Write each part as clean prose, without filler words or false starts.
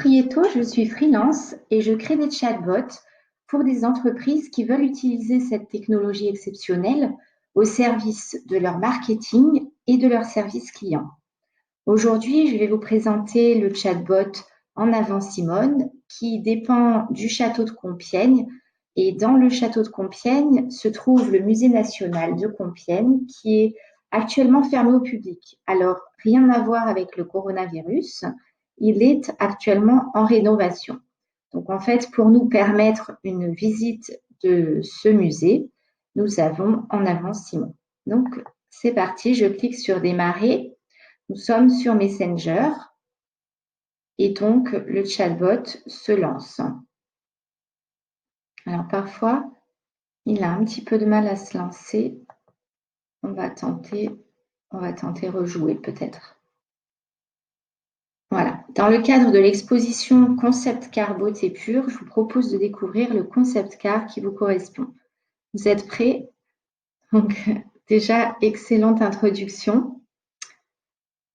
Prieto, je suis freelance et je crée des chatbots pour des entreprises qui veulent utiliser cette technologie exceptionnelle au service de leur marketing et de leur service client. Aujourd'hui, je vais vous présenter le chatbot En avant Simone qui dépend du château de Compiègne. Et dans le château de Compiègne se trouve le musée national de Compiègne qui est actuellement fermé au public. Alors, rien à voir avec le coronavirus, il est actuellement en rénovation. Donc, en fait, pour nous permettre une visite de ce musée, nous avons En avant Simone. Donc, c'est parti, je clique sur Démarrer. Nous sommes sur Messenger et donc le chatbot se lance. Alors parfois, il a un petit peu de mal à se lancer. On va tenter rejouer peut-être. Voilà. Dans le cadre de l'exposition Concept Car Beauté Pure, je vous propose de découvrir le concept car qui vous correspond. Vous êtes prêts? Donc déjà, excellente introduction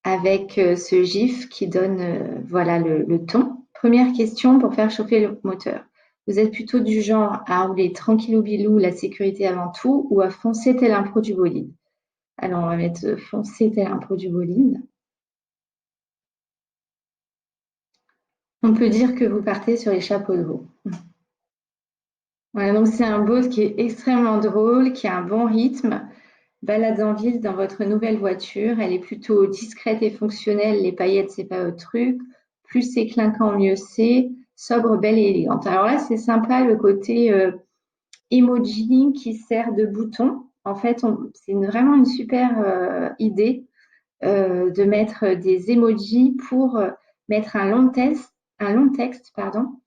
avec ce GIF qui donne voilà le ton. Première question pour faire chauffer le moteur. Vous êtes plutôt du genre à rouler tranquillou bilou, la sécurité avant tout, ou à foncer tel un pro du bolide? Alors, on va mettre foncer tel un pro du bolide. On peut dire que vous partez sur les chapeaux de veau. Voilà, donc c'est un bot qui est extrêmement drôle, qui a un bon rythme. Balade en ville dans votre nouvelle voiture. Elle est plutôt discrète et fonctionnelle. Les paillettes, c'est pas votre truc. Plus c'est clinquant, mieux c'est. Sobre, belle et élégante. Alors là, c'est sympa le côté emoji qui sert de bouton. En fait, c'est vraiment une super idée de mettre des emojis pour mettre un long texte, pardon.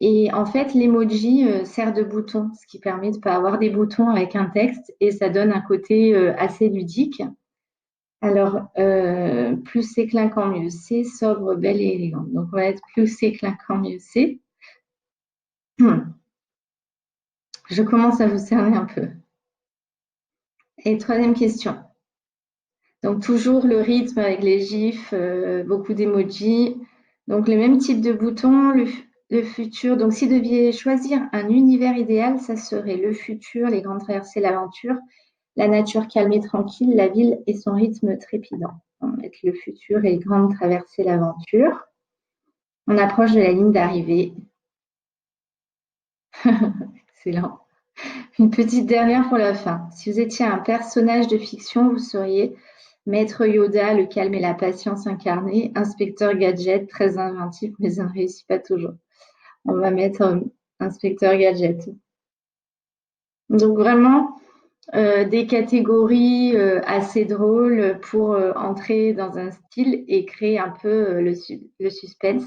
Et en fait, l'emoji sert de bouton, ce qui permet de ne pas avoir des boutons avec un texte et ça donne un côté assez ludique. Alors, plus c'est clinquant, mieux c'est. Sobre, belle et élégante. Donc, on va être plus c'est clinquant, mieux c'est. Je commence à vous cerner un peu. Et troisième question. Donc, toujours le rythme avec les gifs, beaucoup d'emojis. Donc, le même type de bouton, le futur. Donc, si vous deviez choisir un univers idéal, ça serait le futur, les grandes traversées, l'aventure, la nature calme et tranquille, la ville et son rythme trépidant. On va mettre le futur et les grandes traversées, l'aventure. On approche de la ligne d'arrivée. Excellent. Une petite dernière pour la fin. Si vous étiez un personnage de fiction, vous seriez Maître Yoda, le calme et la patience incarné, Inspecteur Gadget, très inventif, mais ça ne réussit pas toujours. On va mettre Inspecteur Gadget. Donc vraiment, des catégories assez drôles pour entrer dans un style et créer un peu le suspense.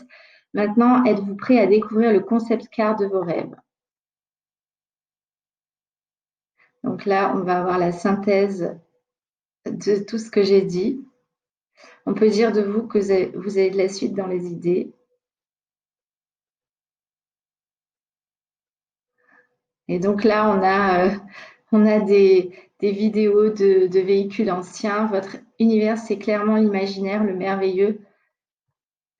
Maintenant, êtes-vous prêt à découvrir le concept car de vos rêves? Donc là, on va avoir la synthèse de tout ce que j'ai dit. On peut dire de vous que vous avez de la suite dans les idées. Et donc là, on a des vidéos de véhicules anciens. Votre univers, c'est clairement l'imaginaire, le merveilleux,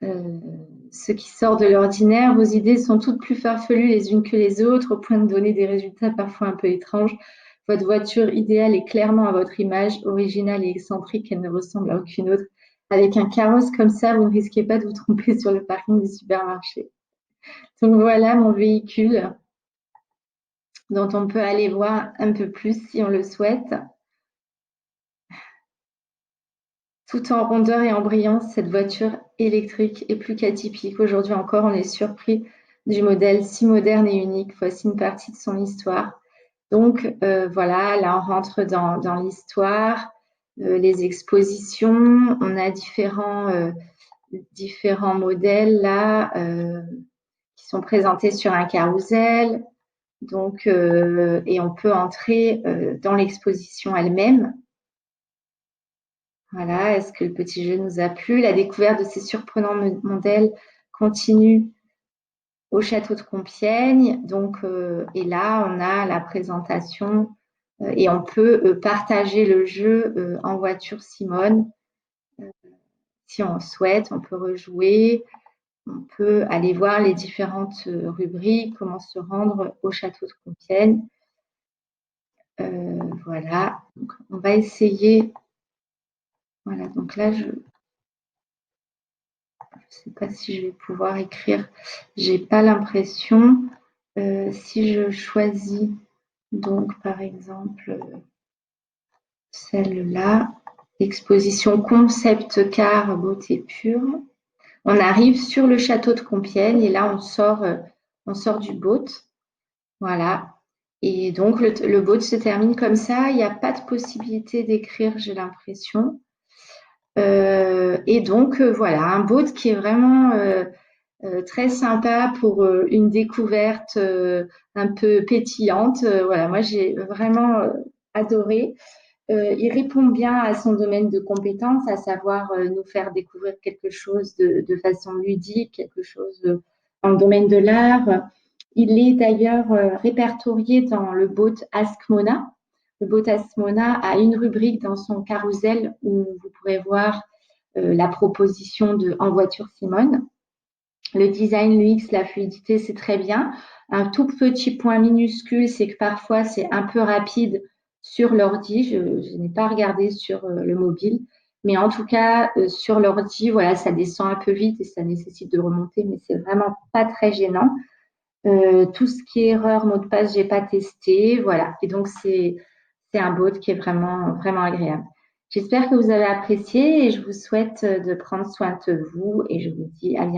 ce qui sort de l'ordinaire. Vos idées sont toutes plus farfelues les unes que les autres, au point de donner des résultats parfois un peu étranges. Votre voiture idéale est clairement à votre image, originale et excentrique, elle ne ressemble à aucune autre. Avec un carrosse comme ça, vous ne risquez pas de vous tromper sur le parking du supermarché. Donc voilà mon véhicule dont on peut aller voir un peu plus si on le souhaite. Tout en rondeur et en brillance, cette voiture électrique est plus qu'atypique. Aujourd'hui encore, on est surpris du modèle si moderne et unique. Voici une partie de son histoire. Donc voilà, là on rentre dans l'histoire, les expositions. On a différents modèles là qui sont présentés sur un carrousel. Donc, et on peut entrer dans l'exposition elle-même. Voilà, est-ce que le petit jeu nous a plu? La découverte de ces surprenants modèles continue au château de Compiègne. Donc, et là, on a la présentation et on peut partager le jeu en voiture Simone. Si on souhaite, on peut rejouer. on peut aller voir les différentes rubriques, comment se rendre au château de Compiègne. Voilà, donc on va essayer. Voilà, donc là, je ne sais pas si je vais pouvoir écrire. J'ai pas l'impression. Si je choisis donc par exemple celle-là, exposition concept car beauté pure. On arrive sur le château de Compiègne et là on sort du boat. Voilà. Et donc le boat se termine comme ça. Il n'y a pas de possibilité d'écrire, j'ai l'impression. Et donc voilà, un boat qui est vraiment très sympa pour une découverte un peu pétillante. Voilà, moi j'ai vraiment adoré. Il répond bien à son domaine de compétence, à savoir nous faire découvrir quelque chose de façon ludique, quelque chose dans le domaine de l'art. Il est d'ailleurs répertorié dans le boat Ask Mona. Le boat Ask Mona a une rubrique dans son carrousel où vous pourrez voir la proposition de En voiture Simone. Le design, l'UX, la fluidité, c'est très bien. Un tout petit point minuscule, c'est que parfois c'est un peu rapide sur l'ordi. Je n'ai pas regardé sur le mobile, mais en tout cas sur l'ordi, voilà, ça descend un peu vite et ça nécessite de remonter, mais c'est vraiment pas très gênant. Tout ce qui est erreur, mot de passe, j'ai pas testé, voilà. Et donc c'est un bot qui est vraiment vraiment agréable. J'espère que vous avez apprécié et je vous souhaite de prendre soin de vous et je vous dis à bientôt.